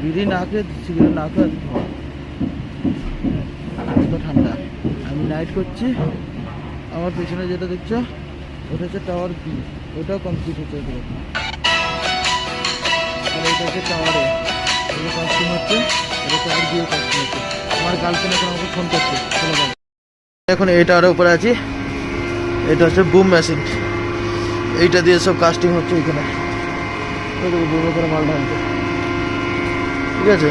বিড়ি না খেয়ে সিগারেট না খেয়ে এত ঠান্ডা। আমি নাইট করছি। আমার পেছনে যেটা দেখছো ওটা হচ্ছে টাওয়ার বি, ওটাও কমপ্লিট হচ্ছে ওদের। আর এটা হচ্ছে টাওয়ারে, এটা কাস্টিং হচ্ছে, এটা টাওয়ার বিও কাস্টিং হচ্ছে। আমার গার্লফ্রেন্ড এখন আমাকে ফোন করছে, চলো যাবো। এখন এই টাওয়ারের উপরে আছি। এটা হচ্ছে বুম মেশিন, এইটা দিয়ে সব কাস্টিং হচ্ছে এখানে। বুমে করে মাল ঢালছে, ঠিক আছে।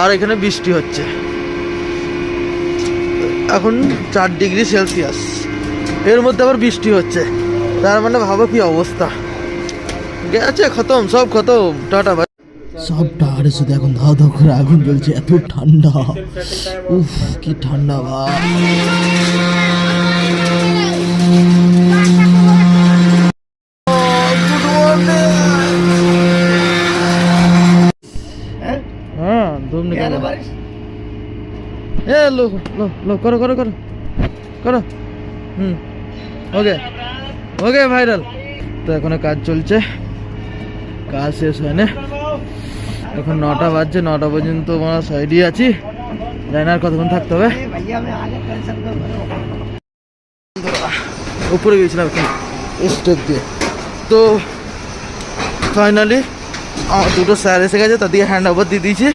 আর এখানে বৃষ্টি হচ্ছে, এখন 4 ডিগ্রি সেলসিয়াস, এর মধ্যে আবার বৃষ্টি হচ্ছে। তার মানে ভাবো কি অবস্থা। গেছে খতম, সব খতম, টাটা ভাই। সব টাওয়ারে শুধু এখন ধাও ধাও করে আগুন জ্বলছে, এত ঠান্ডা। উফ কি ঠান্ডা ভাই। হ্যাঁ ধূপ নিকালো। এ লো লো লো, করো করো করো করো। ওকে ওকে ভাইরাল। তো এখন কাজ চলছে, কাজ শেষ হয় না। এখন 9টা বাজছে, 9টা পর্যন্ত আমরা সাইডই আছি। জানি না আর কতক্ষণ থাকতে হবে। উপরে গেছিলাম স্টেপ দিয়ে। তো ফাইনালি আমার 2টো স্যার এসে গেছে, তাদেরকে হ্যান্ড ওভার দিয়ে দিয়েছি।